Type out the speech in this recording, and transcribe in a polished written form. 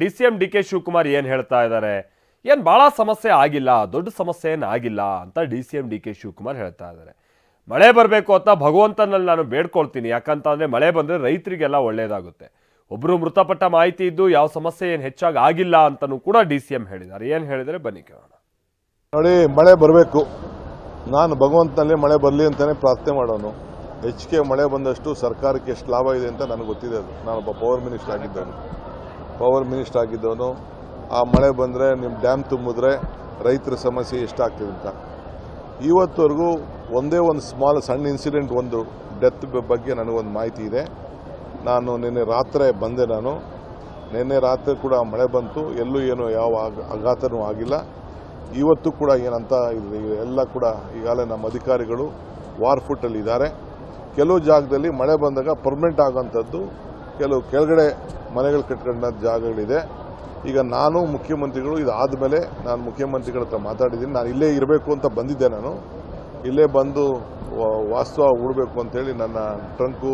DCM DK. Shivakumar ಏನ್ ಹೇಳ್ತಾ ಇದ್ದಾರೆ, ಏನ್ ಬಹಳ ಸಮಸ್ಯೆ ಆಗಿಲ್ಲ, ದೊಡ್ಡ ಸಮಸ್ಯೆ ಏನಾಗಿಲ್ಲ ಅಂತ ಡಿಸಿಎಂ ಡಿ.ಕೆ. ಶಿವಕುಮಾರ್ ಹೇಳ್ತಾ ಇದ್ದಾರೆ. ಮಳೆ ಬರಬೇಕು ಅಂತ ಭಗವಂತನಲ್ಲಿ ನಾನು ಬೇಡ್ಕೊಳ್ತೀನಿ, ಯಾಕಂತಂದ್ರೆ ಮಳೆ ಬಂದ್ರೆ ರೈತರಿಗೆಲ್ಲ ಒಳ್ಳೇದಾಗುತ್ತೆ. ಒಬ್ರು ಮೃತಪಟ್ಟ ಮಾಹಿತಿ ಇದ್ದು ಯಾವ ಸಮಸ್ಯೆ ಏನು ಹೆಚ್ಚಾಗಿ ಆಗಿಲ್ಲ ಅಂತನೂ ಕೂಡ ಡಿಸಿಎಂ ಹೇಳಿದ್ದಾರೆ. ಏನು ಹೇಳಿದರೆ ಬನ್ನಿ ಕೇಳೋಣ. ನೋಡಿ, ಮಳೆ ಬರಬೇಕು, ನಾನು ಭಗವಂತನಲ್ಲಿ ಮಳೆ ಬರಲಿ ಅಂತಾನೆ ಪ್ರಾರ್ಥನೆ ಮಾಡೋನು. ಹೆಚ್ಚಿಗೆ ಮಳೆ ಬಂದಷ್ಟು ಸರ್ಕಾರಕ್ಕೆ ಎಷ್ಟು ಲಾಭ ಇದೆ ಅಂತ ನನಗೆ ಗೊತ್ತಿದೆ. ಅದು ನಾನೊಬ್ಬ ಪವರ್ ಮಿನಿಸ್ಟರ್ ಆಗಿದ್ದವನು. ಆ ಮಳೆ ಬಂದರೆ ನಿಮ್ಮ ಡ್ಯಾಮ್ ತುಂಬಿದ್ರೆ ರೈತರ ಸಮಸ್ಯೆ ಎಷ್ಟಾಗ್ತದೆ ಅಂತ ಇವತ್ತವರೆಗೂ ಒಂದೇ ಒಂದು ಸಣ್ಣ ಇನ್ಸಿಡೆಂಟ್, ಒಂದು ಡೆತ್ ಬಗ್ಗೆ ನನಗೊಂದು ಮಾಹಿತಿ ಇದೆ. ನಾನು ನಿನ್ನೆ ರಾತ್ರಿ ಬಂದೆ. ನಿನ್ನೆ ರಾತ್ರಿ ಕೂಡ ಮಳೆ ಬಂತು, ಎಲ್ಲೂ ಏನು ಯಾವ ಆಘಾತನೂ ಆಗಿಲ್ಲ. ಇವತ್ತು ಕೂಡ ಏನಂತ ಎಲ್ಲ ಕೂಡ ಈಗಾಗಲೇ ನಮ್ಮ ಅಧಿಕಾರಿಗಳು ವಾರ್ ಫುಟ್ಟಲ್ಲಿ ಇದ್ದಾರೆ. ಕೆಲವು ಜಾಗದಲ್ಲಿ ಮಳೆ ಬಂದಾಗ ಪರ್ಮನೆಂಟ್ ಆಗೋಂಥದ್ದು, ಕೆಲವು ಕೆಳಗಡೆ ಮನೆಗಳು ಕಟ್ಕೊಂಡ ಜಾಗಗಳಿದೆ. ಈಗ ನಾನು ಮುಖ್ಯಮಂತ್ರಿಗಳು ಇದಾದ ಮೇಲೆ ನಾನು ಮುಖ್ಯಮಂತ್ರಿಗಳ ಹತ್ರ ಮಾತಾಡಿದ್ದೀನಿ. ನಾನು ಇಲ್ಲೇ ಇರಬೇಕು ಅಂತ ಬಂದಿದ್ದೆ. ನಾನು ಇಲ್ಲೇ ಬಂದು ವಾಸ್ತವ ಉಡಬೇಕು ಅಂತೇಳಿ ನನ್ನ ಟ್ರಂಕು